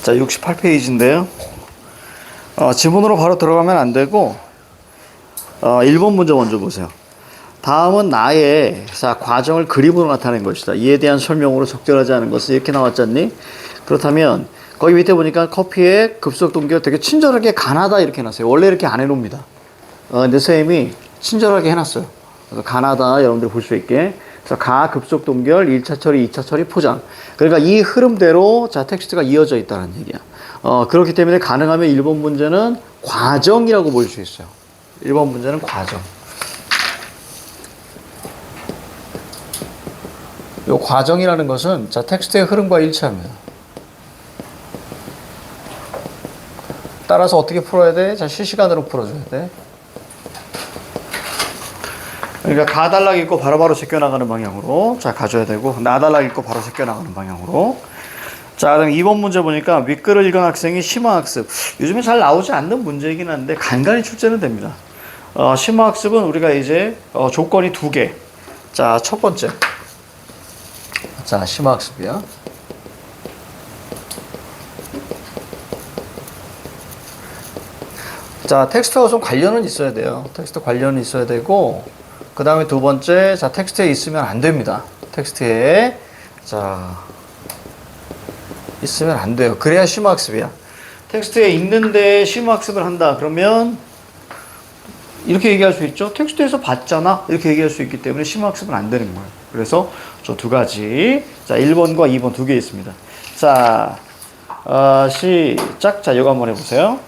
자, 68페이지인데요. 지문으로 바로 들어가면 안 되고 1번 문제 먼저 보세요. 다음은 나의 과정을 그림으로 나타낸 것이다. 이에 대한 설명으로 적절하지 않은 것은 이렇게 나왔잖니? 그렇다면 거기 밑에 보니까 커피의 급속 동기가 되게 친절하게 가나다 이렇게 해놨어요. 원래 이렇게 안 해놓습니다. 근데 선생님이 친절하게 해놨어요. 그래서 가나다 여러분들 볼 수 있게. 그래서 가 급속 동결 1차 처리, 2차 처리 포장. 그러니까 이 흐름대로 텍스트가 이어져 있다는 얘기야. 그렇기 때문에 가능하면 1번 문제는 과정이라고 볼 수 있어요. 1번 문제는 과정. 이 과정이라는 것은 텍스트의 흐름과 일치합니다. 따라서 어떻게 풀어야 돼? 실시간으로 풀어줘야 돼. 그러니까 가달락 읽고 바로바로 제껴나가는 방향으로 가줘야 되고, 나달락 읽고 바로 제껴나가는 방향으로. 자, 그럼 2번 문제 보니까 윗글을 읽은 학생이 심화학습. 요즘에 잘 나오지 않는 문제이긴 한데 간간히 출제는 됩니다. 심화학습은 우리가 이제 조건이 2개. 자, 첫 번째. 자, 심화학습이야. 자, 텍스트하고 좀 관련은 있어야 돼요. 텍스트 관련은 있어야 되고, 그 다음에 두 번째, 텍스트에 있으면 안 됩니다. 텍스트에, 있으면 안 돼요. 그래야 심화학습이야. 텍스트에 있는데 심화학습을 한다. 그러면, 이렇게 얘기할 수 있죠. 텍스트에서 봤잖아. 이렇게 얘기할 수 있기 때문에 심화학습은 안 되는 거예요. 그래서 저 2가지. 1번과 2번 2개 있습니다. 자, 시작. 자, 이거 한번 해보세요.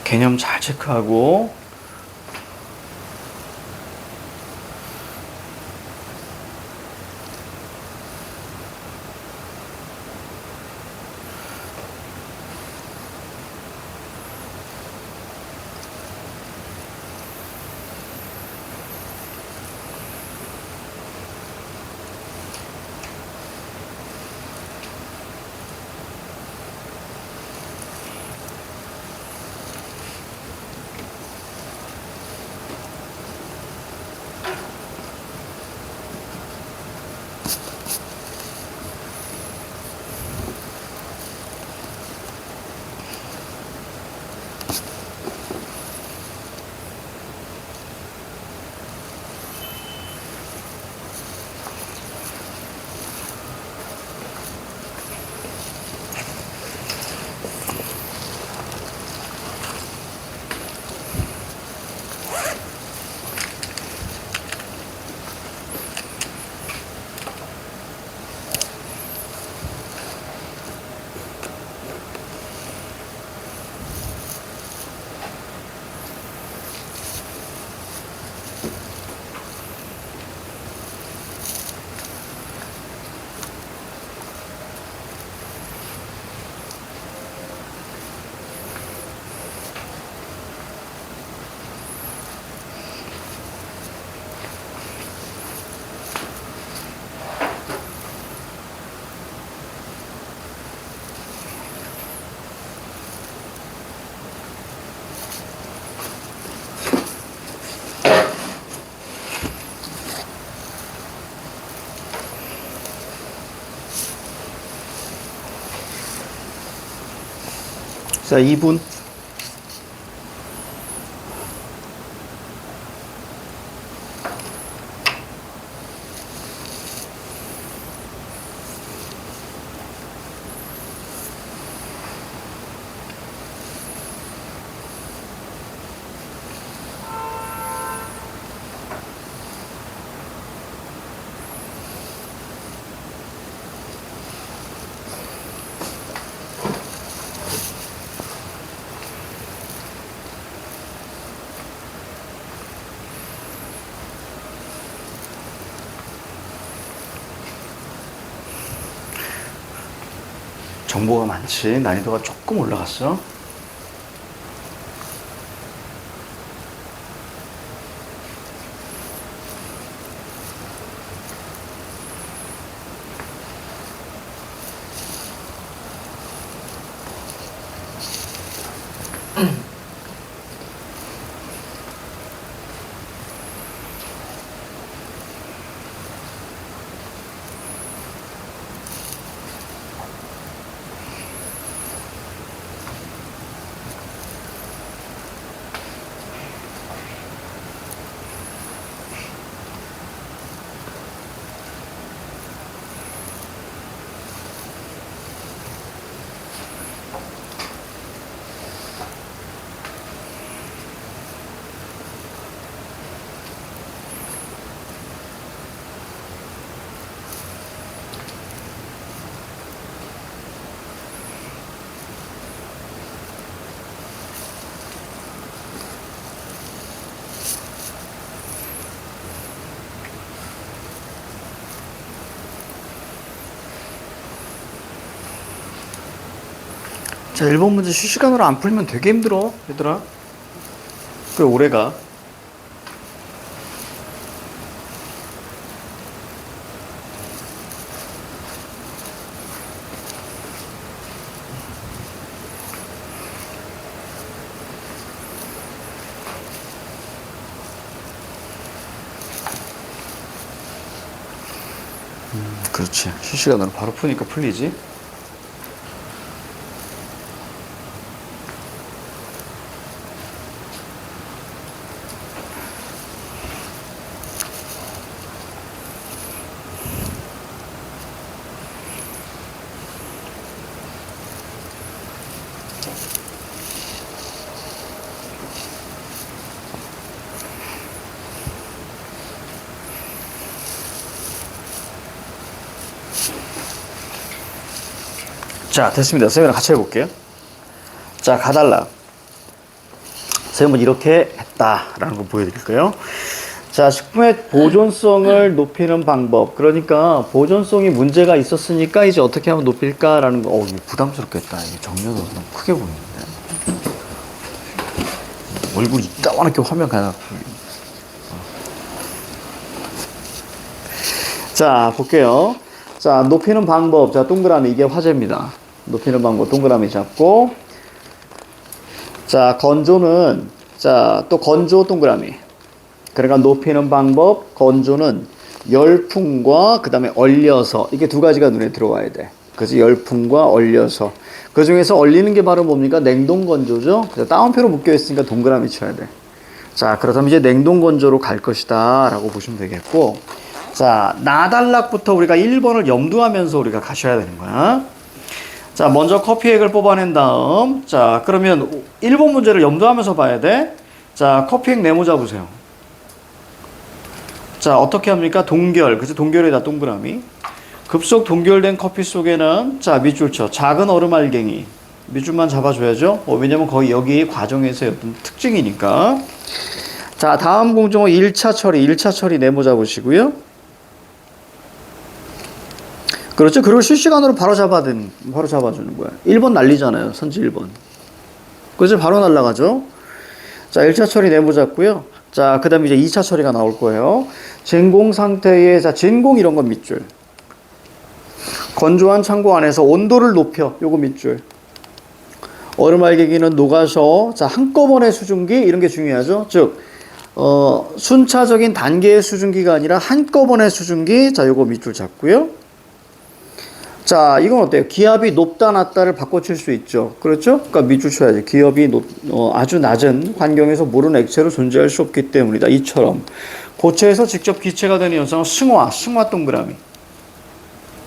개념 잘 체크하고, 자, 2분. 정보가 많지. 난이도가 조금 올라갔어. 자, 1번 문제 실시간으로 안 풀면 되게 힘들어, 얘들아. 꽤 오래가. 그렇지. 실시간으로 바로 푸니까 풀리지. 자, 됐습니다. 선생님이랑 같이 해볼게요. 자, 가달라. 선생님은 이렇게 했다라는 거 보여드릴게요. 자, 식품의 보존성을 높이는 방법. 그러니까 보존성이 문제가 있었으니까 이제 어떻게 하면 높일까라는 거. 이거 부담스럽겠다. 이게 정면으로 너무 크게 보이는데. 얼굴이 이따만하게 화면 가나. 자, 볼게요. 자, 높이는 방법. 자, 동그라미. 이게 화제입니다. 높이는 방법. 동그라미 잡고. 자, 건조는, 자, 또 건조 동그라미. 그러니까 높이는 방법, 건조는 열풍과 그 다음에 얼려서. 이게 두 가지가 눈에 들어와야 돼. 그래서 열풍과 얼려서. 그 중에서 얼리는 게 바로 뭡니까? 냉동 건조죠? 그래서 따옴표로 묶여 있으니까 동그라미 쳐야 돼. 자, 그렇다면 이제 냉동 건조로 갈 것이다. 라고 보시면 되겠고. 자, 나단락부터 우리가 1번을 염두하면서 우리가 가셔야 되는 거야. 자, 먼저 커피액을 뽑아낸 다음, 자, 그러면 1번 문제를 염두하면서 봐야 돼. 자, 커피액 네모 잡으세요. 자, 어떻게 합니까? 동결. 그래서 동결에다 동그라미. 급속 동결된 커피 속에는, 자, 밑줄 쳐. 작은 얼음 알갱이. 밑줄만 잡아줘야죠. 왜냐면 거의 여기 과정에서의 어떤 특징이니까. 자, 다음 공정어 1차 처리. 1차 처리 네모 잡으시고요. 그렇죠. 그리고 실시간으로 바로 잡아주는 거야. 1번 날리잖아요. 선지 1번. 그래서 바로 날라가죠. 자, 1차 처리 네모 잡고요. 자, 그 다음에 이제 2차 처리가 나올 거예요. 진공 상태에, 자, 진공 이런 건 밑줄. 건조한 창고 안에서 온도를 높여. 요거 밑줄. 얼음 알갱이는 녹아서, 자, 한꺼번에 수증기, 이런 게 중요하죠. 즉, 순차적인 단계의 수증기가 아니라 한꺼번에 수증기. 자, 요거 밑줄 잡고요. 자, 이건 어때요? 기압이 높다, 낮다를 바꿔칠 수 있죠. 그렇죠? 그러니까 밑줄 쳐야지. 기압이 아주 낮은 환경에서 물은 액체로 존재할 수 없기 때문이다. 이처럼. 고체에서 직접 기체가 되는 현상은 승화 동그라미.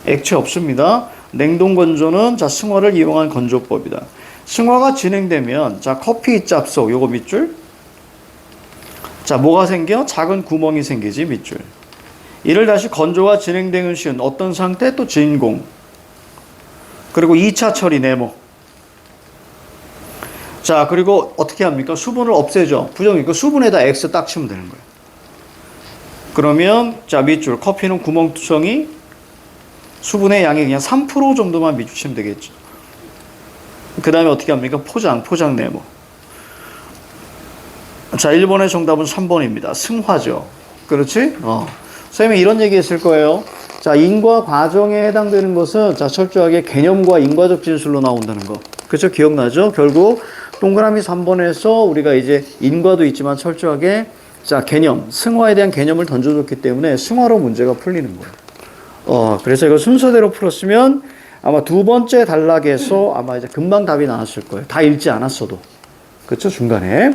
액체 없습니다. 냉동 건조는 자, 승화를 이용한 건조법이다. 승화가 진행되면 자, 커피 짭속 요거 밑줄. 자, 뭐가 생겨? 작은 구멍이 생기지, 밑줄. 이를 다시 건조가 진행되는 시은 어떤 상태? 또 진공. 그리고 2차 처리 네모. 자, 그리고 어떻게 합니까? 수분을 없애죠. 부정이니까 수분에다 X 딱 치면 되는 거예요. 그러면 자, 밑줄. 커피는 구멍투성이 수분의 양이 그냥 3% 정도만 밑줄 치면 되겠죠. 그 다음에 어떻게 합니까? 포장 네모. 자, 1번의 정답은 3번입니다. 승화죠. 그렇지? 선생님이 이런 얘기 했을 거예요. 자, 인과 과정에 해당되는 것은 자, 철저하게 개념과 인과적 진술로 나온다는 거. 그렇죠? 기억나죠? 결국 동그라미 3번에서 우리가 이제 인과도 있지만 철저하게 자, 개념, 승화에 대한 개념을 던져줬기 때문에 승화로 문제가 풀리는 거예요. 그래서 이거 순서대로 풀었으면 아마 두 번째 단락에서 아마 이제 금방 답이 나왔을 거예요. 다 읽지 않았어도. 그렇죠? 중간에.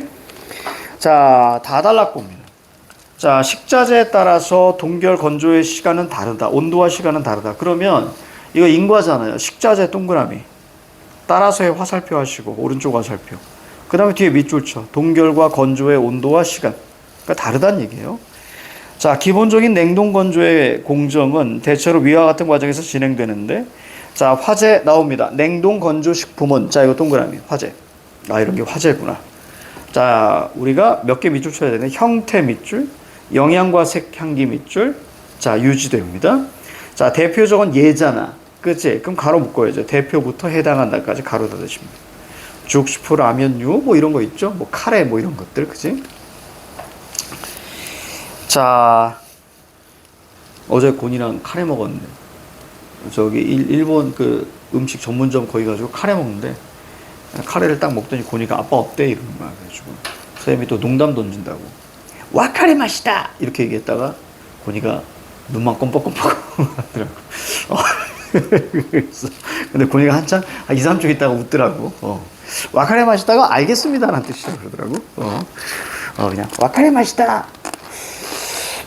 자, 다단락 봅니다. 자, 식자재에 따라서 동결 건조의 시간은 다르다. 온도와 시간은 다르다. 그러면 이거 인과잖아요. 식자재 동그라미. 따라서의 화살표 하시고 오른쪽 화살표. 그 다음에 뒤에 밑줄 쳐. 동결과 건조의 온도와 시간. 그러니까 다르다는 얘기예요. 자, 기본적인 냉동 건조의 공정은 대체로 위와 같은 과정에서 진행되는데 자, 화재 나옵니다. 냉동 건조 식품은 자, 이거 동그라미. 화재. 이런 게 화재구나. 자, 우리가 몇 개 밑줄 쳐야 되네. 형태 밑줄, 영양과 색, 향기 밑줄. 자, 유지됩니다. 자, 대표적은 예잖아. 그치? 그럼 가로 묶어야죠. 대표부터 해당한다까지 가로 닫으십니다. 죽, 스프, 라면류, 뭐 이런 거 있죠? 뭐 카레, 뭐 이런 것들. 그치? 자, 어제 곤이랑 카레 먹었는데, 저기 일본 그 음식 전문점 거기 가지고 카레 먹는데, 카레를 딱 먹더니 고니가 아빠 어때? 이러는 거야. 그래가지고 선생님이 또 농담 던진다고 와카레 맛이다! 이렇게 얘기했다가 고니가 눈만 껌뻑껌뻑 하더라고. 그래서 근데 고니가 한참 2, 3초 있다가 웃더라고. 와카레 맛있다가 알겠습니다 라는 뜻이라고 그러더라고. 그냥 와카레 맛있다.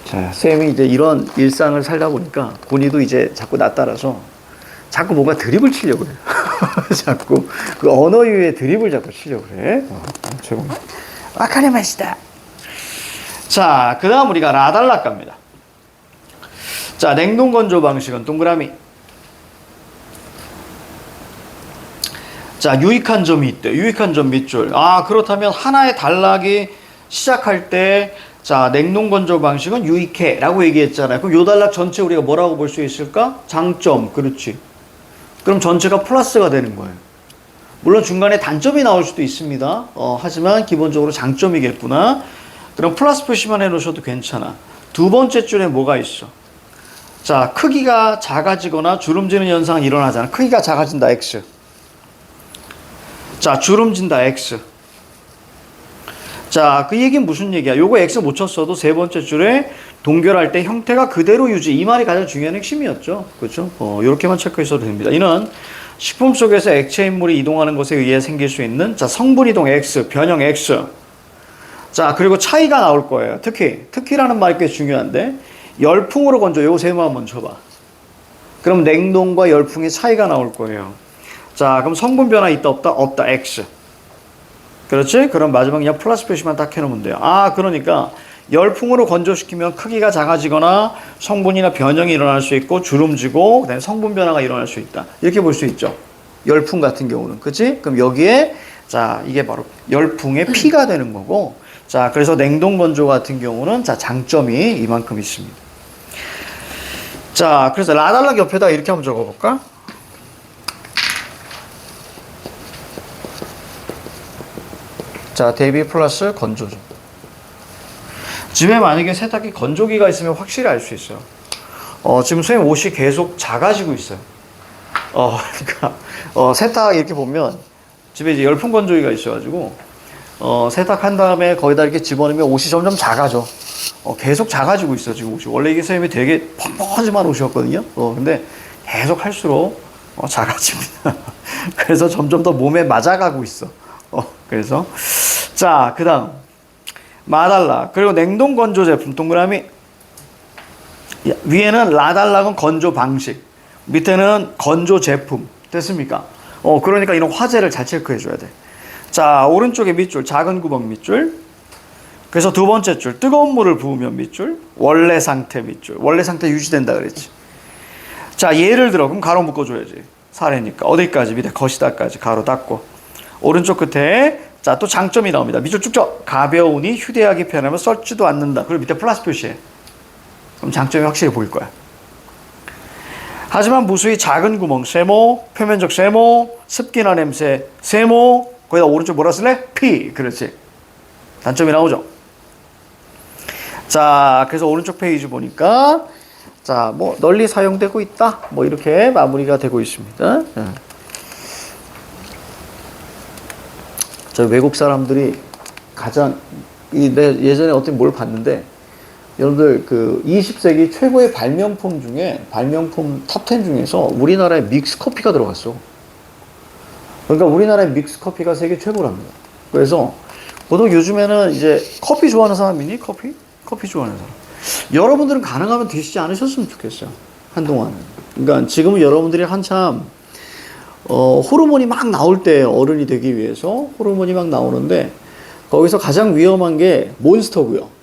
자, 쌤이 이제 이런 일상을 살다 보니까 고니도 이제 자꾸 나 따라서 자꾸 뭔가 드립을 치려고 해요. 자꾸 그 언어 유의 드립을 자꾸 치려고 그래. 최고. 와카레 맛이다. 자, 그 다음 우리가 라달락 갑니다. 자, 냉동 건조 방식은 동그라미. 자, 유익한 점이 있대. 유익한 점 밑줄. 그렇다면 하나의 단락이 시작할 때 자, 냉동 건조 방식은 유익해 라고 얘기했잖아요. 그럼 요 단락 전체 우리가 뭐라고 볼 수 있을까? 장점. 그렇지. 그럼 전체가 플러스가 되는 거예요. 물론 중간에 단점이 나올 수도 있습니다. 하지만 기본적으로 장점이겠구나. 그럼 플러스 표시만 해놓으셔도 괜찮아. 두 번째 줄에 뭐가 있어? 자, 크기가 작아지거나 주름지는 현상이 일어나잖아. 크기가 작아진다, X. 자, 주름진다, X. 자, 그 얘기는 무슨 얘기야? 요거 X 못 쳤어도 세 번째 줄에 동결할 때 형태가 그대로 유지. 이 말이 가장 중요한 핵심이었죠. 그렇죠? 요렇게만 체크했어도 됩니다. 이는 식품 속에서 액체 인물이 이동하는 것에 의해 생길 수 있는 자, 성분 이동 X, 변형 X. 자, 그리고 차이가 나올 거예요. 특히라는 말이 꽤 중요한데 열풍으로 건조. 요거 세 번 한번 쳐봐. 그럼 냉동과 열풍의 차이가 나올 거예요. 자, 그럼 성분 변화 있다 없다? 없다. X. 그렇지? 그럼 마지막 그냥 플러스 표시만 딱 해놓으면 돼요. 그러니까 열풍으로 건조시키면 크기가 작아지거나 성분이나 변형이 일어날 수 있고 주름지고 그다음에 성분 변화가 일어날 수 있다. 이렇게 볼 수 있죠. 열풍 같은 경우는. 그치? 그럼 여기에 자, 이게 바로 열풍의 P가 되는 거고 자, 그래서 냉동 건조 같은 경우는 자, 장점이 이만큼 있습니다. 자, 그래서 라달락 옆에다 이렇게 한번 적어볼까? 자, 대비 플러스 건조죠. 집에 만약에 세탁기 건조기가 있으면 확실히 알 수 있어요. 지금 선생님 옷이 계속 작아지고 있어요. 그러니까 세탁 이렇게 보면 집에 이제 열풍 건조기가 있어가지고 세탁한 다음에 거기다 이렇게 집어넣으면 옷이 점점 작아져. 계속 작아지고 있어 지금 옷이. 원래 이게 선생님이 되게 펑펑하지만 옷이었거든요. 근데 계속 할수록 작아집니다. 그래서 점점 더 몸에 맞아가고 있어. 그래서 자, 그다음 마달락 그리고 냉동 건조 제품 동그라미. 위에는 라달락은 건조 방식, 밑에는 건조 제품. 됐습니까? 그러니까 이런 화재를 잘 체크해 줘야 돼. 자, 오른쪽에 밑줄, 작은 구멍 밑줄. 그래서 두 번째 줄, 뜨거운 물을 부으면 밑줄, 원래 상태 밑줄. 원래 상태 유지된다 그랬지. 자, 예를 들어 그럼 가로 묶어줘야지. 사례니까 어디까지? 밑에 거시다까지 가로 닫고. 오른쪽 끝에 자, 또 장점이 나옵니다. 밑줄 쭉 쳐. 가벼우니 휴대하기 편하면 썩지도 않는다. 그리고 밑에 플러스 표시해. 그럼 장점이 확실히 보일 거야. 하지만 무수히 작은 구멍, 세모, 표면적 세모, 습기나 냄새, 세모, 거기다 오른쪽 뭐라 쓸래? P. 그렇지. 단점이 나오죠. 자, 그래서 오른쪽 페이지 보니까 자, 뭐 널리 사용되고 있다. 뭐 이렇게 마무리가 되고 있습니다. 저 외국 사람들이 가장 예전에 어떻게 뭘 봤는데 여러분들 그 20세기 최고의 발명품 중에 발명품 탑10 중에서 우리나라의 믹스 커피가 들어갔어. 그러니까 우리나라의 믹스 커피가 세계 최고랍니다. 그래서 보통 요즘에는 이제 커피 좋아하는 사람이니 커피 좋아하는 사람. 여러분들은 가능하면 드시지 않으셨으면 좋겠어요. 한동안. 그러니까 지금은 여러분들이 한참 호르몬이 막 나올 때 어른이 되기 위해서 호르몬이 막 나오는데 거기서 가장 위험한 게 몬스터고요.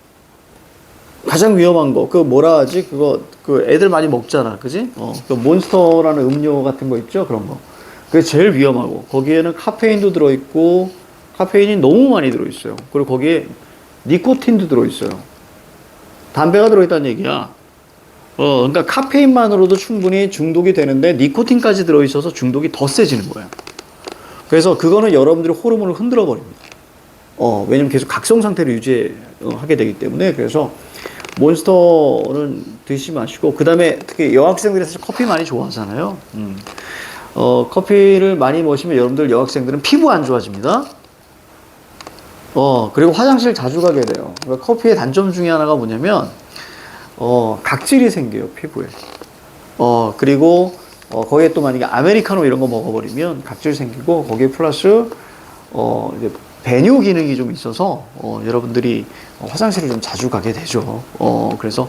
가장 위험한 거, 그 뭐라 하지? 그 애들 많이 먹잖아. 그지? 그 몬스터라는 음료 같은 거 있죠? 그런 거. 그게 제일 위험하고, 거기에는 카페인도 들어있고, 카페인이 너무 많이 들어있어요. 그리고 거기에 니코틴도 들어있어요. 담배가 들어있다는 얘기야. 그러니까 카페인만으로도 충분히 중독이 되는데, 니코틴까지 들어있어서 중독이 더 세지는 거예요. 그래서 그거는 여러분들의 호르몬을 흔들어 버립니다. 왜냐면 계속 각성 상태를 유지하게 되기 때문에. 그래서 몬스터는 드시지 마시고, 그 다음에 특히 여학생들이 사실 커피 많이 좋아하잖아요. 커피를 많이 마시면 여러분들 여학생들은 피부 안 좋아집니다. 그리고 화장실 자주 가게 돼요. 그러니까 커피의 단점 중에 하나가 뭐냐면, 각질이 생겨요, 피부에. 그리고, 거기에 또 만약에 아메리카노 이런 거 먹어버리면 각질 생기고, 거기에 플러스, 이제 배뇨 기능이 좀 있어서 여러분들이 화장실을 좀 자주 가게 되죠. 그래서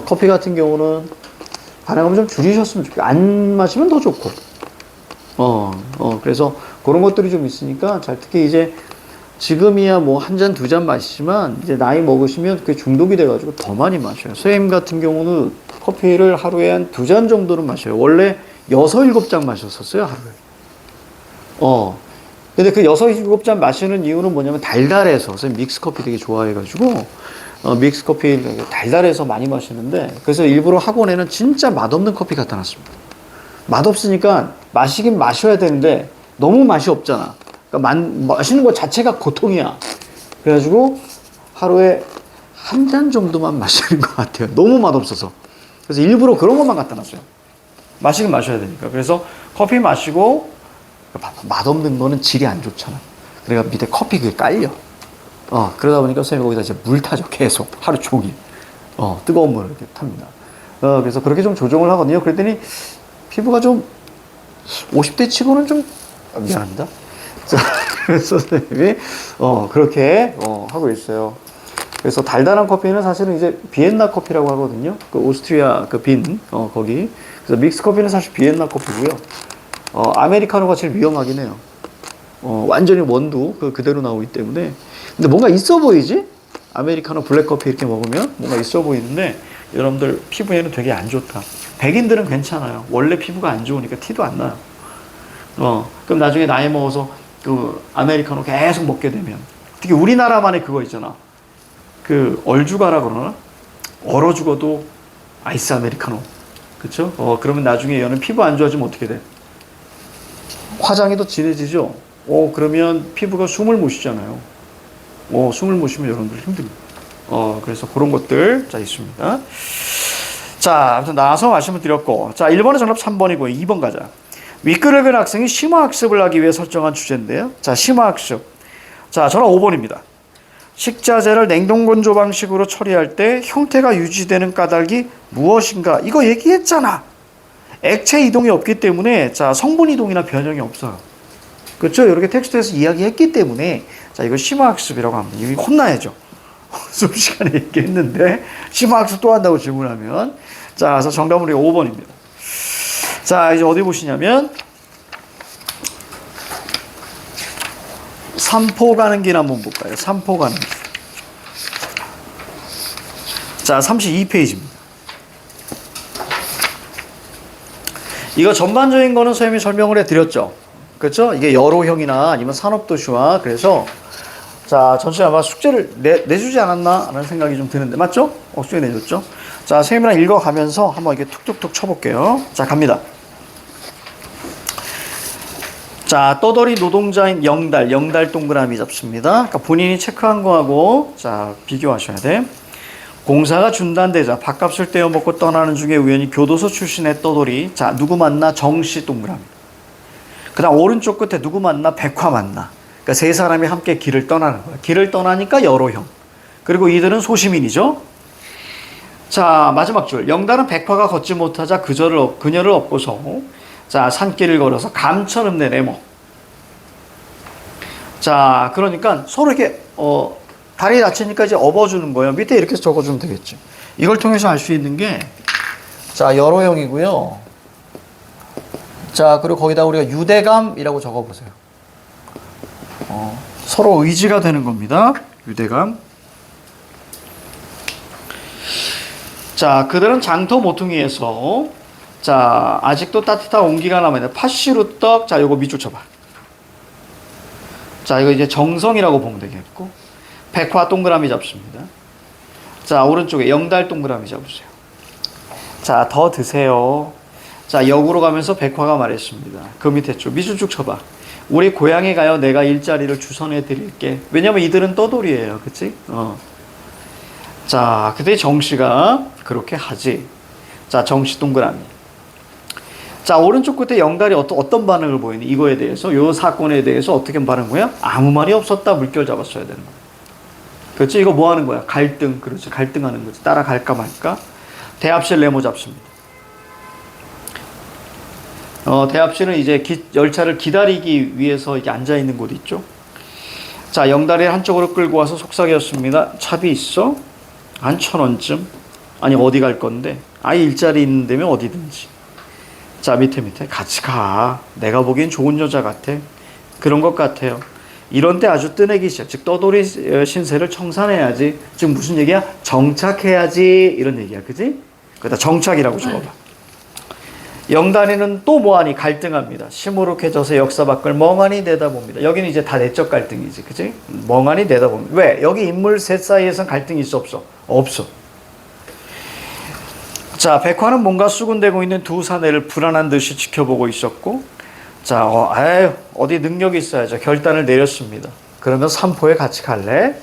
커피 같은 경우는 가능하면 좀 줄이셨으면 좋겠고, 안 마시면 더 좋고. 그래서 그런 것들이 좀 있으니까 잘, 특히 이제 지금이야 뭐 한 잔, 두 잔 마시지만 이제 나이 먹으시면 그게 중독이 돼가지고 더 많이 마셔요. 선생님 같은 경우는 커피를 하루에 한 두 잔 정도는 마셔요. 원래 6, 7잔 마셨었어요, 하루에. 근데 그 6, 7잔 마시는 이유는 뭐냐면 달달해서. 선생님 믹스 커피 되게 좋아해가지고, 믹스 커피 달달해서 많이 마시는데, 그래서 일부러 학원에는 진짜 맛없는 커피 갖다 놨습니다. 맛없으니까 마시긴 마셔야 되는데, 너무 맛이 없잖아. 그러니까 마시는 것 자체가 고통이야. 그래가지고 하루에 한 잔 정도만 마시는 것 같아요. 너무 맛없어서. 그래서 일부러 그런 것만 갖다 놨어요. 마시긴 마셔야 되니까. 그래서 커피 마시고, 맛없는 거는 질이 안 좋잖아. 그러니까 밑에 커피 그게 깔려. 그러다 보니까 선생님이 거기다 이제 물 타죠. 계속. 하루 종일. 뜨거운 물을 이렇게 탑니다. 그래서 그렇게 좀 조정을 하거든요. 그랬더니 피부가 좀 50대 치고는 좀, 미안합니다. 자, 그래서 선생님이, 그렇게, 하고 있어요. 그래서 달달한 커피는 사실은 이제 비엔나 커피라고 하거든요. 그 오스트리아 그 빈, 거기. 그래서 믹스 커피는 사실 비엔나 커피고요. 아메리카노가 제일 위험하긴 해요. 완전히 원두 그대로 나오기 때문에. 근데 뭔가 있어 보이지? 아메리카노 블랙커피 이렇게 먹으면 뭔가 있어 보이는데 여러분들 피부에는 되게 안 좋다. 백인들은 괜찮아요. 원래 피부가 안 좋으니까 티도 안 나요. 그럼 나중에 나이 먹어서 그 아메리카노 계속 먹게 되면, 특히 우리나라만의 그거 있잖아. 그 얼죽아라 그러나? 얼어 죽어도 아이스 아메리카노. 그쵸? 그러면 나중에 얘는 피부 안 좋아지면 어떻게 돼? 화장이 더 진해지죠? 그러면 피부가 숨을 못 쉬잖아요. 숨을 못 쉬면 여러분들 힘듭니다. 그래서 그런 것들, 자, 있습니다. 자, 아무튼 나와서 말씀을 드렸고. 자, 1번의 정답 3번이고, 2번 가자. 윗글을 그린 학생이 심화학습을 하기 위해 설정한 주제인데요. 자, 심화학습. 자, 저는 5번입니다. 식자재를 냉동건조 방식으로 처리할 때 형태가 유지되는 까닭이 무엇인가? 이거 얘기했잖아. 액체 이동이 없기 때문에 자, 성분 이동이나 변형이 없어요. 그렇죠? 이렇게 텍스트에서 이야기했기 때문에 자, 이거 심화학습이라고 합니다. 이거 혼나야죠. 수업 시간에 얘기했는데 심화학습 또 한다고 질문하면 자, 그래서 정답은 우리 5번입니다. 자, 이제 어디 보시냐면 삼포 가는 길 한번 볼까요? 삼포 가는 길. 자, 32페이지입니다. 이거 전반적인 거는 선생님이 설명을 해드렸죠. 그렇죠? 이게 여로형이나 아니면 산업도시화. 그래서 자, 전체 아마 숙제를 내주지 않았나 하는 생각이 좀 드는데 맞죠? 숙제 내줬죠? 자, 선생님이랑 읽어가면서 한번 이렇게 툭툭툭 쳐볼게요. 자, 갑니다. 자, 떠돌이 노동자인 영달 동그라미 잡습니다. 그러니까 본인이 체크한 거하고 자, 비교하셔야 돼. 공사가 중단되자 밥값을 떼어 먹고 떠나는 중에 우연히 교도소 출신의 떠돌이. 자, 누구 만나? 정씨 동그라미. 그 다음 오른쪽 끝에 누구 만나? 백화 만나. 그러니까 세 사람이 함께 길을 떠나는 거야. 길을 떠나니까 여로형. 그리고 이들은 소시민이죠. 자, 마지막 줄. 영달은 백화가 걷지 못하자 그녀를 업고서 자, 산길을 걸어서 감천읍내 네모. 자, 그러니까 서로 이렇게 다리 다치니까 이제 업어주는 거예요. 밑에 이렇게 적어주면 되겠지. 이걸 통해서 알 수 있는 게, 자, 여로형이고요. 자, 그리고 거기다 우리가 유대감이라고 적어보세요. 서로 의지가 되는 겁니다. 유대감. 자, 그들은 장터 모퉁이에서, 자, 아직도 따뜻한 온기가 남아있는 팥시루떡. 자, 요거 밑줄 쳐봐. 자, 이거 이제 정성이라고 보면 되겠고. 백화 동그라미 잡습니다. 자, 오른쪽에 영달 동그라미 잡으세요. 자, 더 드세요. 자, 역으로 가면서 백화가 말했습니다. 그 밑에 쭉 밑줄 쭉 쳐봐. 우리 고향에 가요. 내가 일자리를 주선해 드릴게. 왜냐면 이들은 떠돌이에요. 그치? 자, 그때 정씨가 그렇게 하지. 자, 정씨 동그라미. 자, 오른쪽 끝에 영달이 어떤 반응을 보이니? 이거에 대해서, 요 사건에 대해서 어떻게 반응한 거야? 아무 말이 없었다. 물결 잡았어야 되는 거야. 그렇지? 이거 뭐 하는 거야? 갈등. 그렇지? 갈등하는 거지. 따라갈까 말까? 대합실 네모 잡습니다. 대합실은 이제 열차를 기다리기 위해서 이렇게 앉아있는 곳 있죠? 자, 영달이 한쪽으로 끌고 와서 속삭였습니다. 차비 있어? 한 1,000원쯤? 아니, 어디 갈 건데? 아예 일자리 있는 데면 어디든지. 자, 밑에 같이 가. 내가 보기엔 좋은 여자 같아. 그런 것 같아요. 이런 때 아주 뜨내기 시작. 즉 떠돌이 신세를 청산해야지. 지금 무슨 얘기야? 정착해야지. 이런 얘기야. 그지? 그러다 정착이라고 적어봐. 영단이는 또 뭐하니? 갈등합니다. 시무룩해져서 역사 밖을 멍하니 내다봅니다. 여기는 이제 다 내적 갈등이지. 그지? 멍하니 내다봅니다. 왜? 여기 인물 셋 사이에선 갈등이 있어 없어? 없어. 자, 백화는 뭔가 수군대고 있는 두 사내를 불안한 듯이 지켜보고 있었고, 자, 어디 능력이 있어야죠. 결단을 내렸습니다. 그러면 삼포에 같이 갈래?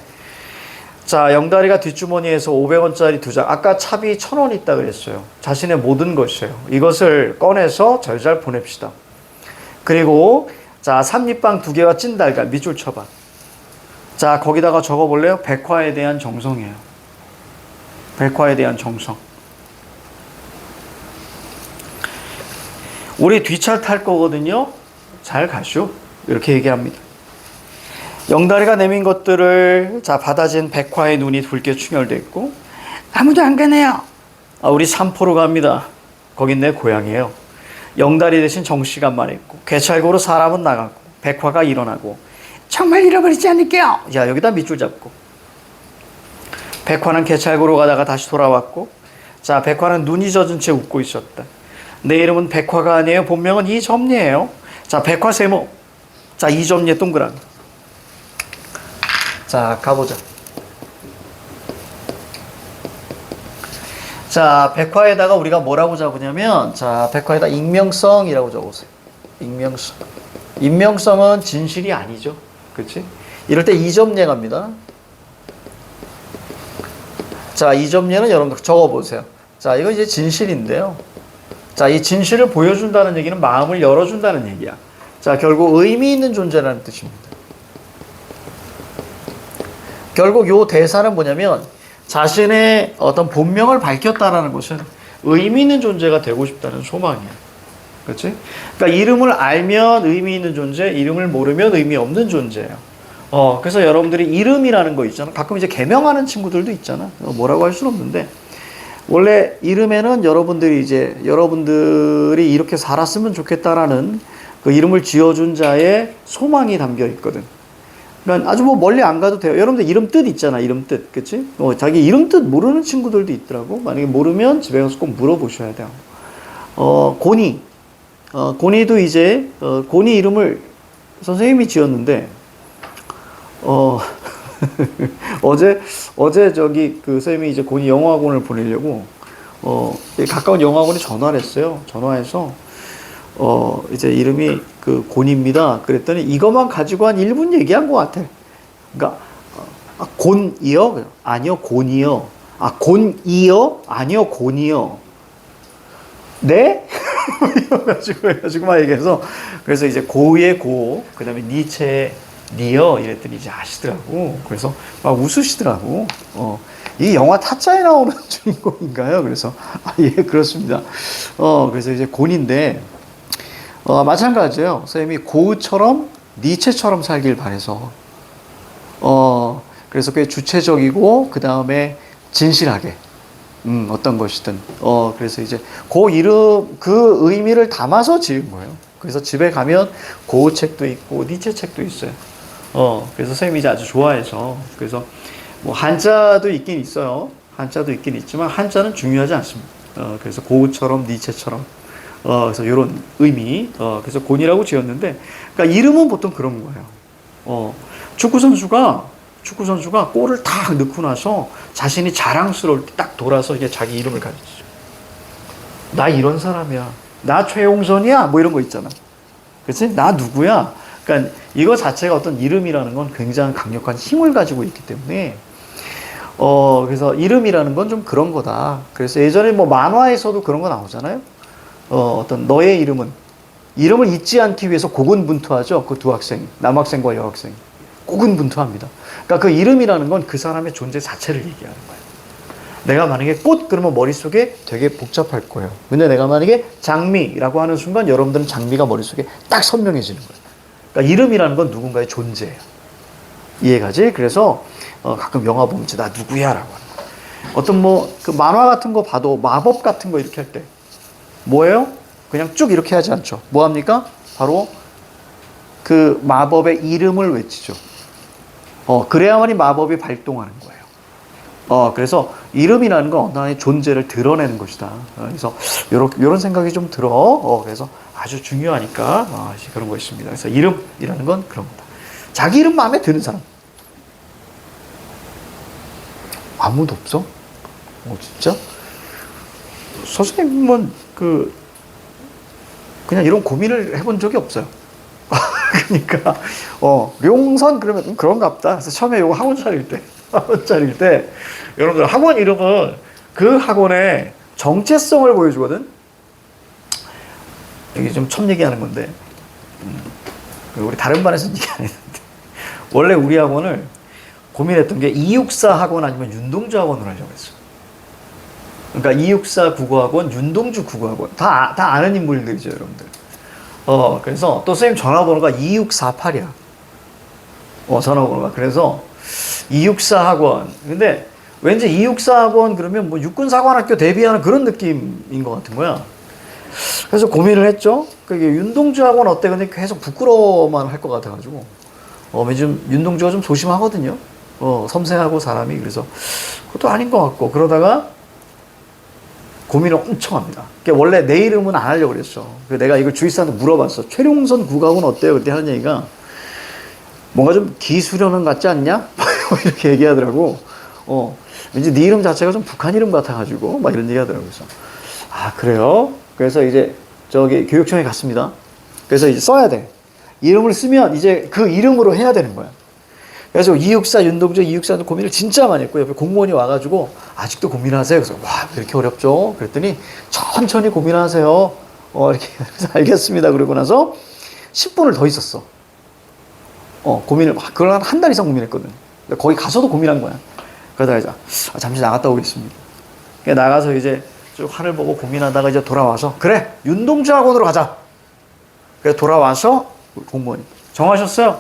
자, 영다리가 뒷주머니에서 500원짜리 2장. 아까 차비 1,000원 있다 그랬어요. 자신의 모든 것이에요. 이것을 꺼내서 절잘 보냅시다. 그리고 자, 삼립빵 2개와 찐달걀 밑줄 쳐봐. 자, 거기다가 적어볼래요? 백화에 대한 정성이에요. 백화에 대한 정성. 우리 뒷차 탈 거거든요. 잘 가쇼. 이렇게 얘기합니다. 영다리가 내민 것들을 자, 받아진 백화의 눈이 붉게 충혈되어 있고, 아무도 안 가네요. 우리 삼포로 갑니다. 거긴 내 고향이에요. 영다리 대신 정씨가 말했고, 개찰고로 사람은 나가고 백화가 일어나고, 정말 잃어버리지 않을게요. 야, 여기다 밑줄 잡고. 백화는 개찰고로 가다가 다시 돌아왔고, 자, 백화는 눈이 젖은 채 웃고 있었다. 내 이름은 백화가 아니에요. 본명은 이점례예요. 자, 백화 세모. 자, 이점례 동그라미. 자, 가보자. 자, 백화에다가 우리가 뭐라고 적으냐면, 자, 백화에다 익명성이라고 적으세요. 익명성. 익명성은 진실이 아니죠. 그렇지? 이럴 때 이점례 갑니다. 자, 이점례는 여러분 적어보세요. 자, 이거 이제 진실인데요. 자, 이 진실을 보여준다는 얘기는 마음을 열어준다는 얘기야. 자, 결국 의미 있는 존재라는 뜻입니다. 결국 요 대사는 뭐냐면 자신의 어떤 본명을 밝혔다라는 것은 의미 있는 존재가 되고 싶다는 소망이야. 그렇지? 그러니까 이름을 알면 의미 있는 존재, 이름을 모르면 의미 없는 존재예요. 그래서 여러분들이 이름이라는 거 있잖아. 가끔 이제 개명하는 친구들도 있잖아. 뭐라고 할 수는 없는데, 원래 이름에는 여러분들이 이렇게 살았으면 좋겠다라는 그 이름을 지어준 자의 소망이 담겨 있거든. 그러니까 아주 뭐 멀리 안 가도 돼요. 여러분들 이름 뜻 있잖아. 이름 뜻. 그치? 자기 이름 뜻 모르는 친구들도 있더라고. 만약에 모르면 집에 가서 꼭 물어보셔야 돼요. 고니. 고니도 이제, 고니 이름을 선생님이 지었는데, 어제 그 선생님이 이제 고니 영어학원을 보내려고, 가까운 영어학원에 전화를 했어요. 전화해서, 이제 이름이 그 곤입니다. 그랬더니 이것만 가지고 한 1분 얘기한 것 같아. 그러니까, 곤이요? 아니요, 곤이요. 곤이요? 아니요, 곤이요. 네? 해가지고 막 얘기해서, 그래서 이제 고의 고, 그 다음에 니체의 니어 이랬더니 이제 아시더라고. 그래서 막 웃으시더라고. 이 영화 타짜에 나오는 주인공인가요? 그래서, 예, 그렇습니다. 그래서 이제 곤인데, 마찬가지예요. 선생님이 고우처럼 니체처럼 살길 바래서, 그래서 그게 주체적이고, 그 다음에 진실하게, 어떤 것이든. 그래서 이제 그 이름, 그 의미를 담아서 지은 거예요. 그래서 집에 가면 고우 책도 있고, 니체 책도 있어요. 그래서 선생님이 이제 아주 좋아해서. 그래서 뭐 한자도 있긴 있어요. 한자도 있긴 있지만, 한자는 중요하지 않습니다. 그래서 고우처럼, 니체처럼. 그래서 이런 의미. 그래서 곤이라고 지었는데, 그러니까 이름은 보통 그런 거예요. 축구선수가 골을 딱 넣고 나서 자신이 자랑스러울 때 딱 돌아서 이게 자기 이름을 가르치죠. 나 이런 사람이야. 나 최용선이야. 뭐 이런 거 있잖아. 그치? 나 누구야? 그러니까 이거 자체가 어떤 이름이라는 건 굉장히 강력한 힘을 가지고 있기 때문에, 그래서 이름이라는 건 좀 그런 거다. 그래서 예전에 뭐 만화에서도 그런 거 나오잖아요. 어떤 너의 이름을 잊지 않기 위해서 고군분투하죠. 그 두 학생, 남학생과 여학생. 고군분투합니다. 그러니까 그 이름이라는 건 그 사람의 존재 자체를 얘기하는 거예요. 내가 만약에 꽃 그러면 머릿속에 되게 복잡할 거예요. 근데 내가 만약에 장미라고 하는 순간 여러분들은 장미가 머릿속에 딱 선명해지는 거예요. 그러니까 이름이라는 건 누군가의 존재예요. 이해가지? 그래서 가끔 영화 보면 나 누구야? 라고 하는 거예요. 어떤 뭐 그 만화 같은 거 봐도 마법 같은 거 이렇게 할 때 뭐예요? 그냥 쭉 이렇게 하지 않죠. 뭐 합니까? 바로 그 마법의 이름을 외치죠. 그래야만이 마법이 발동하는 거예요. 그래서 이름이라는 건 어떤 하나의 존재를 드러내는 것이다. 그래서 요런 생각이 좀 들어. 그래서 아주 중요하니까 그런 거 있습니다. 그래서 이름이라는 건 그런 거다. 자기 이름 마음에 드는 사람 아무도 없어? 진짜? 선생님은 그냥 이런 고민을 해본 적이 없어요. 그러니까 룡선 그러면 그런가 보다. 그래서 처음에 이거 학원 차릴 때 여러분들 학원 이름은 그 학원의 정체성을 보여주거든. 이게 좀 첫 얘기하는 건데, 우리 다른 반에서는 얘기 안 했는데, 원래 우리 학원을 고민했던 게 264 학원 아니면 윤동주 학원으로 하려고 했어요. 그러니까 264 국어학원, 윤동주 국어학원 다 아는 인물들이죠, 여러분들. 그래서 또 선생님 전화번호가 2648이야. 전화번호가. 그래서 264 학원. 근데 왠지 264 학원 그러면 뭐 육군사관학교 대비하는 그런 느낌인 것 같은 거야. 그래서 고민을 했죠. 그게 윤동주 학원 어때? 근데 계속 부끄러워만 할 것 같아가지고. 요즘 윤동주가 좀 소심하거든요. 섬세하고 사람이. 그래서 그것도 아닌 것 같고. 그러다가 고민을 엄청 합니다. 그러니까 원래 내 이름은 안 하려고 그랬어. 내가 이걸 주위사람한테 물어봤어. 최룡선 국악은 어때요? 그때 하는 얘기가 뭔가 좀 기수련은 같지 않냐? 이렇게 얘기하더라고. 왠지 네 이름 자체가 좀 북한 이름 같아가지고 막 이런 얘기하더라고요. 그래서 그래요? 그래서 이제 저기 교육청에 갔습니다. 그래서 이제 써야 돼. 이름을 쓰면 이제 그 이름으로 해야 되는 거야. 그래서 264 윤동주 264도 고민을 진짜 많이 했고 옆에 공무원이 와가지고 아직도 고민하세요. 그래서 와, 왜 이렇게 어렵죠? 그랬더니 천천히 고민하세요. 이렇게 그래서 알겠습니다. 그러고 나서 10분을 더 있었어. 고민을 그걸 한 달 이상 고민했거든. 거기 가서도 고민한 거야. 그러다가 이제 잠시 나갔다 오겠습니다. 나가서 이제 쭉 하늘 보고 고민하다가 이제 돌아와서 그래 윤동주 학원으로 가자. 그래서 돌아와서 공무원이 정하셨어요?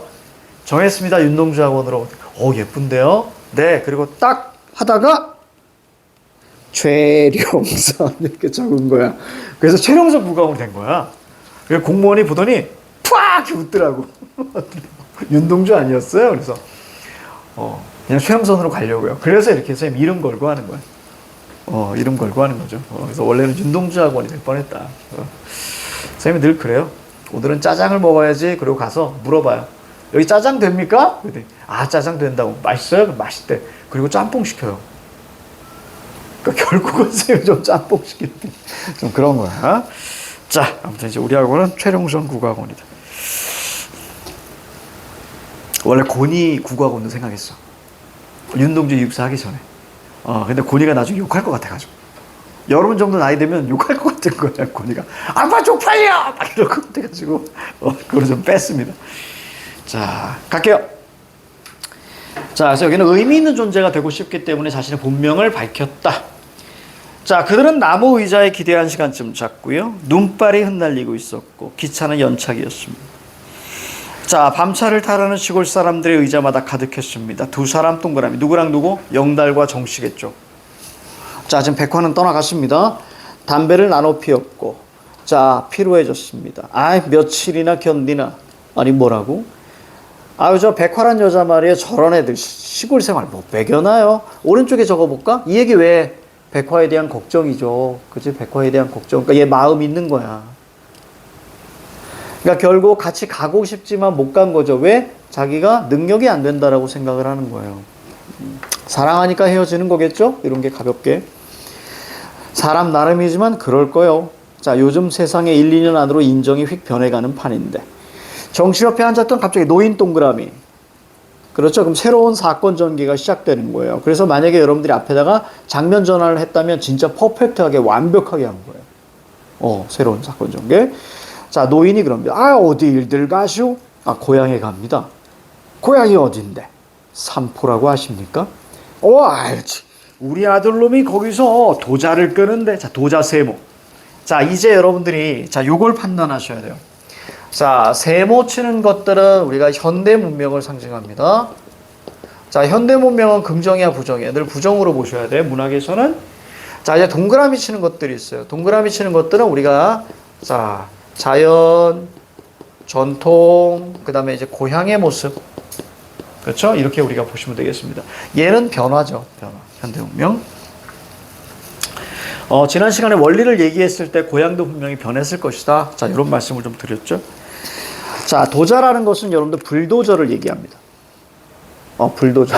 정했습니다. 윤동주 학원으로. 예쁜데요? 네. 그리고 딱 하다가 최령선 이렇게 적은 거야. 그래서 최령선 국가공이 된 거야. 그래서 공무원이 보더니 팍 웃더라고. 윤동주 아니었어요? 그래서 그냥 최령선으로 가려고요. 그래서 이렇게 선생님 이름 걸고 하는 거야. 이름 걸고 하는 거죠. 그래서 원래는 윤동주 학원이 될 뻔했다. 선생님이 늘 그래요. 오늘은 짜장을 먹어야지. 그리고 가서 물어봐요. 여기 짜장 됩니까? 그랬더니 짜장 된다고. 맛있어요? 그럼 맛있대. 그리고 짬뽕 시켜요. 그러니까 결국은 선생님이 좀 짬뽕 시키는 좀 그런 거야. 자, 아무튼 이제 우리 학원은 최령선 국어학원이다. 원래 고니 국어학원도 생각했어. 윤동주 이육사 하기 전에. 근데 고니가 나중에 욕할 것 같아가지고. 여러분 정도 나이 되면 욕할 것 같은 거야, 고니가. 아빠 쪽팔려! 막 이럴 것 같아가지고. 그걸 좀 뺐습니다. 자, 갈게요. 자, 그래서 여기는 의미 있는 존재가 되고 싶기 때문에 자신의 본명을 밝혔다. 자, 그들은 나무 의자에 기대한 시간쯤 잤고요. 눈발이 흩날리고 있었고 기차는 연착이었습니다. 자, 밤차를 타라는 시골 사람들의 의자마다 가득했습니다. 두 사람 동그라미. 누구랑 누구? 영달과 정씨겠죠. 자, 지금 백화는 떠나갔습니다. 담배를 나눠 피웠고, 자, 피로해졌습니다. 며칠이나 견디나. 아니, 뭐라고? 저 백화란 여자 말이에요. 저런 애들 시골 생활 못 배겨나요? 오른쪽에 적어볼까? 이 얘기 왜? 백화에 대한 걱정이죠. 그치? 백화에 대한 걱정. 그러니까 얘 마음 있는 거야. 그러니까 결국 같이 가고 싶지만 못 간 거죠. 왜? 자기가 능력이 안 된다라고 생각을 하는 거예요. 사랑하니까 헤어지는 거겠죠? 이런 게 가볍게. 사람 나름이지만 그럴 거요. 자, 요즘 세상에 1, 2년 안으로 인정이 휙 변해가는 판인데. 정실 옆에 앉았던 갑자기 노인 동그라미. 그렇죠. 그럼 새로운 사건 전개가 시작되는 거예요. 그래서 만약에 여러분들이 앞에다가 장면 전환을 했다면 진짜 퍼펙트하게 완벽하게 한 거예요. 새로운 사건 전개. 자, 노인이 그럽니다. 어디 일들 가시오? 고향에 갑니다. 고향이 어딘데? 삼포라고 아십니까? 알지. 우리 아들놈이 거기서 도자를 끄는데. 자, 도자 세모. 자, 이제 여러분들이 요걸 판단하셔야 돼요. 자, 세모 치는 것들은 우리가 현대 문명을 상징합니다. 자, 현대 문명은 긍정이야, 부정이야? 늘 부정으로 보셔야 돼요. 문학에서는. 자, 이제 동그라미 치는 것들이 있어요. 동그라미 치는 것들은 우리가 자연, 전통, 그 다음에 이제 고향의 모습. 그렇죠? 이렇게 우리가 보시면 되겠습니다. 얘는 변화죠. 변화. 현대 문명. 지난 시간에 원리를 얘기했을 때 고향도 분명히 변했을 것이다. 자, 이런 말씀을 좀 드렸죠. 자, 도자라는 것은 여러분들 불도저를 얘기합니다. 불도저.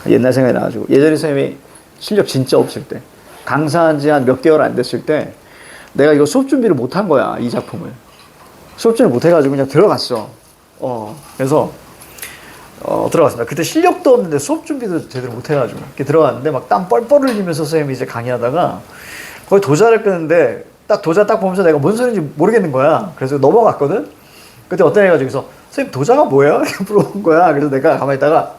옛날 생각이 나가지고. 예전에 선생님이 실력 진짜 없을 때, 강사한 지 한 몇 개월 안 됐을 때, 내가 이거 수업 준비를 못 한 거야, 이 작품을. 수업 준비 못 해가지고 그냥 들어갔어. 그래서, 들어갔습니다. 그때 실력도 없는데 수업 준비도 제대로 못 해가지고. 이렇게 들어갔는데 막 땀 뻘뻘 흘리면서 선생님이 이제 강의하다가, 거기 도자를 끄는데, 도자 딱 보면서 내가 뭔 소리인지 모르겠는 거야. 그래서 넘어갔거든? 그때 어떤 애가 저기서, 선생님, 도자가 뭐예요? 이렇게 물어본 거야. 그래서 내가 가만히 있다가,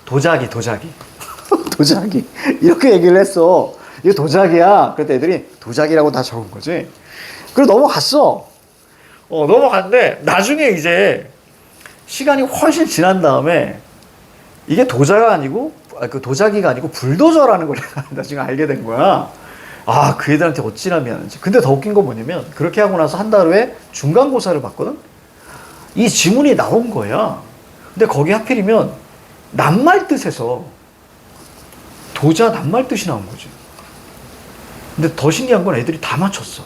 도자기. 도자기. 이렇게 얘기를 했어. 이거 도자기야. 그랬더니 애들이 도자기라고 다 적은 거지. 그리고 넘어갔어. 넘어갔는데, 나중에 이제, 시간이 훨씬 지난 다음에, 이게 도자가 아니고, 도자기가 아니고, 불도저라는 걸 내가 나중에 알게 된 거야. 그 애들한테 어찌나 미안한지. 근데 더 웃긴 건 뭐냐면, 그렇게 하고 나서 한 달 후에 중간고사를 봤거든? 이 지문이 나온 거야. 근데 거기 하필이면, 낱말 뜻에서, 도자 낱말 뜻이 나온 거지. 근데 더 신기한 건 애들이 다 맞췄어.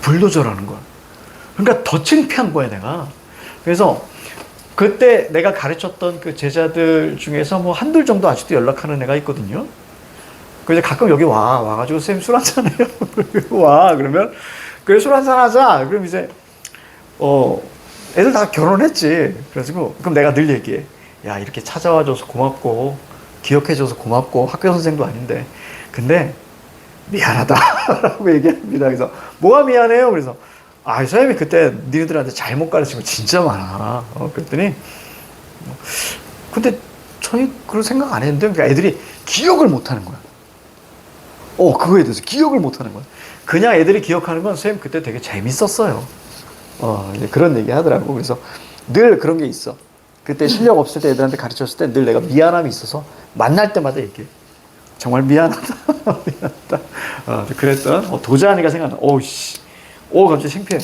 불도저라는 걸. 그러니까 더 창피한 거야, 내가. 그래서, 그때 내가 가르쳤던 그 제자들 중에서 뭐 한둘 정도 아직도 연락하는 애가 있거든요. 그래서 가끔 여기 와가지고 쌤 술 한잔 해요. 와, 그러면, 그래, 술 한잔 하자. 그럼 이제, 애들 다 결혼했지. 그래가지고, 그럼 내가 늘 얘기해. 야, 이렇게 찾아와줘서 고맙고, 기억해줘서 고맙고, 학교 선생도 아닌데. 근데, 미안하다. 라고 얘기합니다. 그래서, 뭐가 미안해요? 그래서, 선생님이 그때 니네들한테 잘못 가르친 거 진짜 많아. 그랬더니, 근데, 전혀 그런 생각 안 했는데, 그러니까 애들이 기억을 못 하는 거야. 그거에 대해서 기억을 못 하는 거야. 그냥 애들이 기억하는 건 선생님 그때 되게 재밌었어요. 이제 그런 얘기 하더라고. 그래서 늘 그런 게 있어. 그때 실력 없을 때 애들한테 가르쳤을 때 늘 내가 미안함이 있어서 만날 때마다 얘기해. 정말 미안하다. 미안하다. 그랬던 도자니가 생각나. 갑자기 창피해.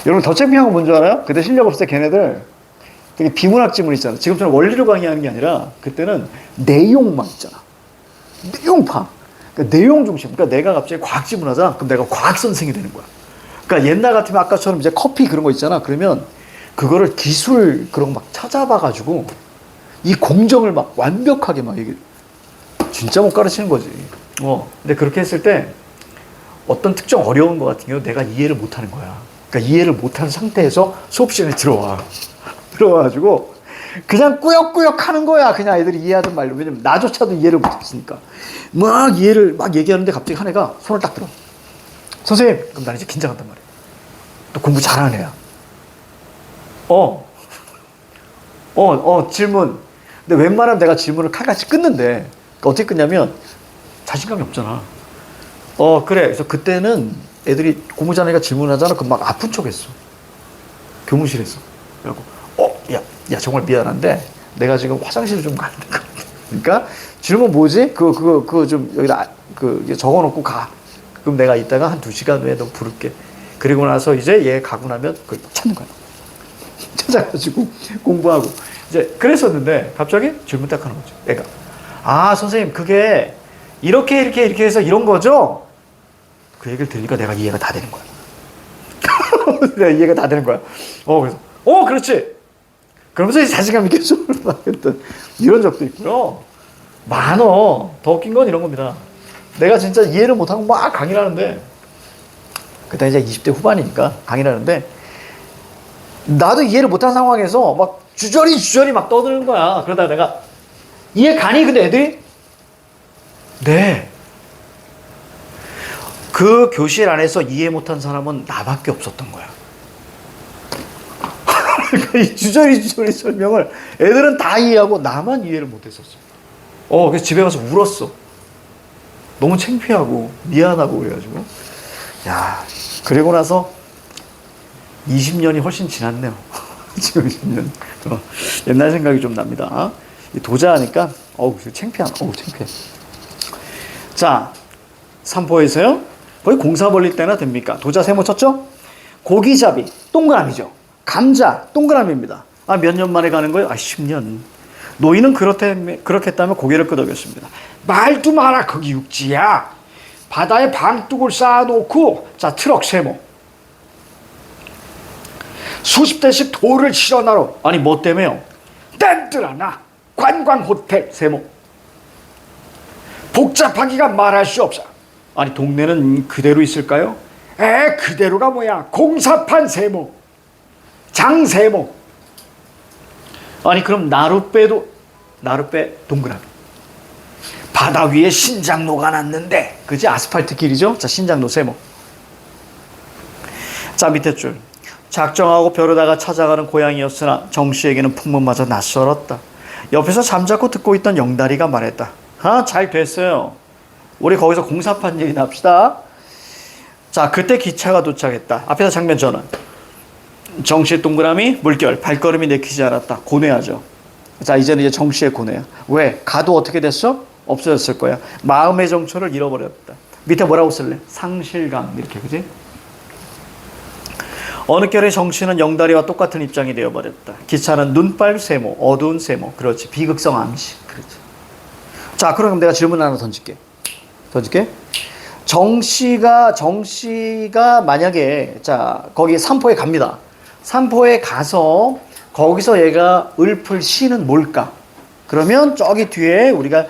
여러분 더 창피한 건 뭔지 알아요? 그때 실력 없을 때 걔네들 되게 비문학 지문 있잖아. 지금처럼 원리로 강의하는 게 아니라 그때는 내용만 있잖아. 내용파. 그러니까 내용 중심. 그러니까 내가 갑자기 과학 지문하자. 그럼 내가 과학 선생이 되는 거야. 그러니까 옛날 같으면 아까처럼 이제 커피 그런 거 있잖아. 그러면 그거를 기술 그런 거 막 찾아봐가지고 이 공정을 막 완벽하게 막 이게 진짜 못 가르치는 거지. 근데 그렇게 했을 때 어떤 특정 어려운 거 같은 경우 내가 이해를 못 하는 거야. 그러니까 이해를 못한 상태에서 수업 시간에 들어와가지고 그냥 꾸역꾸역 하는 거야. 그냥 애들이 이해하든 말로. 왜냐면 나조차도 이해를 못했으니까. 막 이해를 막 얘기하는데 갑자기 한 애가 손을 딱 들어. 선생님, 그럼 난 이제 긴장한단 말이야. 또 공부 잘하는 애야. 질문. 근데 웬만하면 내가 질문을 칼같이 끊는데 어떻게 끊냐면 자신감이 없잖아. 그래. 그래서 그때는 애들이 공부 잘하는 애가 질문하잖아. 그럼 막 아픈 척 했어. 교무실에서. 그래갖고, 야, 정말 미안한데 내가 지금 화장실 좀 가야 될 것 같아. 그러니까 질문 뭐지? 그거 좀 여기다 적어놓고 가. 그럼 내가 이따가 한 2시간 후에 너 부를게. 그리고 나서 이제 얘 가고 나면 그걸 찾는 거야. 찾아가지고 공부하고. 이제 그랬었는데 갑자기 질문 딱 하는 거죠. 애가. 선생님 그게 이렇게 해서 이런 거죠? 그 얘기를 들으니까 내가 이해가 다 되는 거야. 내가 이해가 다 되는 거야. 그래서 그렇지. 그러면서 이제 자신감 있게 수업을 막 했던 이런 적도 있고요. 많어. 더 웃긴 건 이런 겁니다. 내가 진짜 이해를 못하고 막 강의를 하는데 그때 이제 20대 후반이니까 강의를 하는데 나도 이해를 못한 상황에서 막 주저리 막 떠드는 거야. 그러다가 내가 이해 가니? 근데 애들이 네. 그 교실 안에서 이해 못한 사람은 나밖에 없었던 거야. 이 주저리 설명을 애들은 다 이해하고 나만 이해를 못했었어. 그래서 집에 가서 울었어. 너무 창피하고 미안하고 그래가지고. 그리고 나서 20년이 훨씬 지났네요. 지금 20년. 옛날 생각이 좀 납니다. 도자하니까 창피해. 자, 삼포에서요. 거의 공사 벌릴 때나 됩니까? 도자 세모 쳤죠? 고기잡이 동그라미죠. 감자 동그라미입니다. 몇 년 만에 가는 거예요? 10년. 노인은 그렇겠다며 고개를 끄덕였습니다. 말도 마라. 거기 육지야. 바다에 방뚝을 쌓아놓고 트럭 세모. 수십 대씩 돌을 실어나러. 뭐 때문에요? 딴들하나 관광 호텔 세모. 복잡하기가 말할 수 없어. 동네는 그대로 있을까요? 그대로가 뭐야. 공사판 세모. 장세모. 그럼 나룻배 동그라미. 바다 위에 신장로가 났는데, 그지? 아스팔트 길이죠? 신장로 세모. 밑에 줄. 작정하고 벼르다가 찾아가는 고향이었으나 정씨에게는 풍문마저 낯설었다. 옆에서 잠자코 듣고 있던 영다리가 말했다. 잘 됐어요. 우리 거기서 공사판 얘기나 합시다. 그때 기차가 도착했다. 앞에서 장면 전환. 정씨의 동그라미, 물결, 발걸음이 내키지 않았다. 고뇌하죠. 이제는 이제 정씨의 고뇌야. 왜? 가도 어떻게 됐어? 없어졌을 거야. 마음의 정초를 잃어버렸다. 밑에 뭐라고 쓸래? 상실감. 이렇게, 그지? 어느 결에 정씨는 영다리와 똑같은 입장이 되어버렸다. 기차는 눈빨 세모, 어두운 세모. 그렇지. 비극성 암시. 그렇지. 그럼 내가 질문 하나 던질게. 정씨가 만약에, 거기 삼포에 갑니다. 삼포에 가서, 거기서 얘가 읊을 시는 뭘까? 그러면 저기 뒤에 우리가,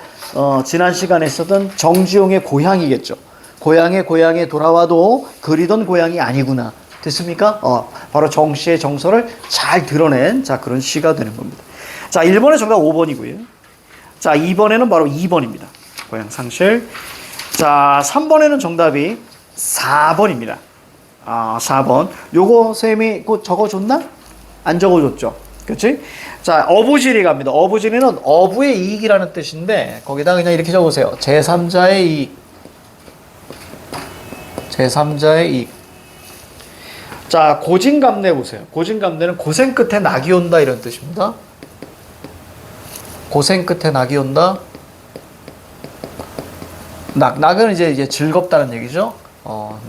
지난 시간에 했었던 정지용의 고향이겠죠. 고향에 돌아와도 그리던 고향이 아니구나. 됐습니까? 바로 정씨의 정서를 잘 드러낸, 그런 시가 되는 겁니다. 1번의 정답 5번이고요. 2번에는 바로 2번입니다. 고향 상실. 3번에는 정답이 4번입니다. 4번. 요거 쌤이 적어줬나? 안 적어줬죠? 그렇지? 자, 어부지리 갑니다. 어부지리는 어부의 이익이라는 뜻인데 거기다 그냥 이렇게 적으세요. 제3자의 이익. 제3자의 이익. 자, 고진감래 보세요. 고진감래는 고생 끝에 낙이 온다 이런 뜻입니다. 고생 끝에 낙이 온다. 낙은 이제 즐겁다는 얘기죠.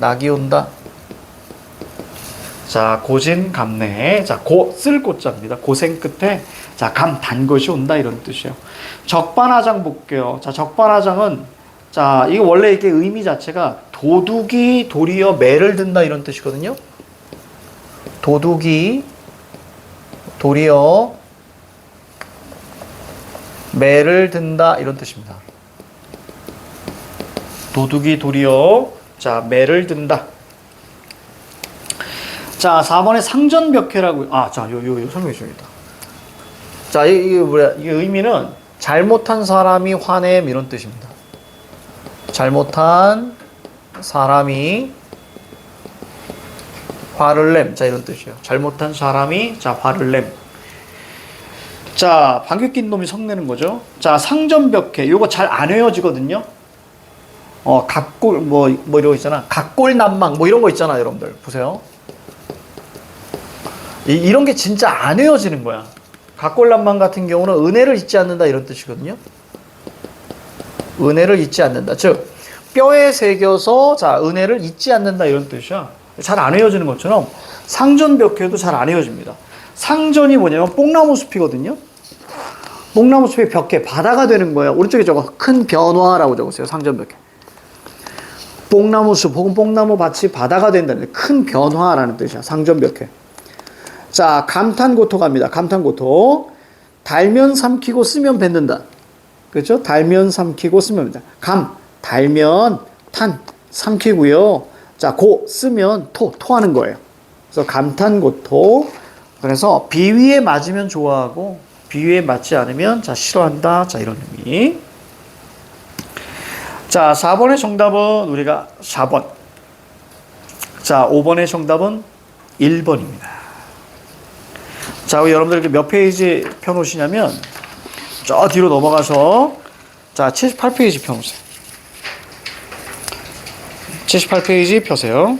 낙이 온다. 자, 고진감래. 자, 쓸 고자입니다. 고생 끝에 자, 단 것이 온다 이런 뜻이에요. 적반하장 볼게요. 자, 적반하장은 자, 이거 원래 이게 의미 자체가 도둑이 도리어 매를 든다 이런 뜻이거든요. 도둑이 도리어 매를 든다 이런 뜻입니다. 도둑이 도리어 자, 매를 든다. 자, 4번에 상전벽해라고. 자, 요 설명해 줘야겠다. 자, 이게 뭐야? 이게 의미는 잘못한 사람이 화냄 이런 뜻입니다. 잘못한 사람이 화를 냄. 자, 이런 뜻이에요. 잘못한 사람이 자, 화를 냄. 자, 방귀 낀 놈이 성내는 거죠. 자, 상전벽해. 요거 잘 안 외워지거든요. 각골 뭐 이런 거 있잖아. 각골난망 뭐 이런 거 있잖아, 여러분들. 보세요. 이런 게 진짜 안 외워지는 거야. 각골난망 같은 경우는 은혜를 잊지 않는다 이런 뜻이거든요. 은혜를 잊지 않는다. 즉 뼈에 새겨서 자, 은혜를 잊지 않는다 이런 뜻이야. 잘 안 외워지는 것처럼 상전벽해도 잘 안 외워집니다. 상전이 뭐냐면 뽕나무 숲이거든요. 뽕나무 숲의 벽해 바다가 되는 거예요. 오른쪽에 적어 큰 변화라고 적으세요. 상전벽해. 뽕나무 숲 혹은 뽕나무 밭이 바다가 된다는 큰 변화라는 뜻이야. 상전벽해. 자, 감탄고토 갑니다. 감탄고토. 달면 삼키고 쓰면 뱉는다. 그렇죠? 달면 삼키고 쓰면 뱉는다. 달면 탄 삼키고요. 자, 쓰면 토하는 거예요. 그래서 감탄고토. 그래서 비위에 맞으면 좋아하고 비위에 맞지 않으면 자, 싫어한다. 자, 이런 의미. 자, 4번의 정답은 우리가 4번. 자, 5번의 정답은 1번입니다. 자, 여러분들 이렇게 몇 페이지 펴놓으시냐면 저 뒤로 넘어가서 자, 78페이지 펴놓으세요. 78페이지 펴세요.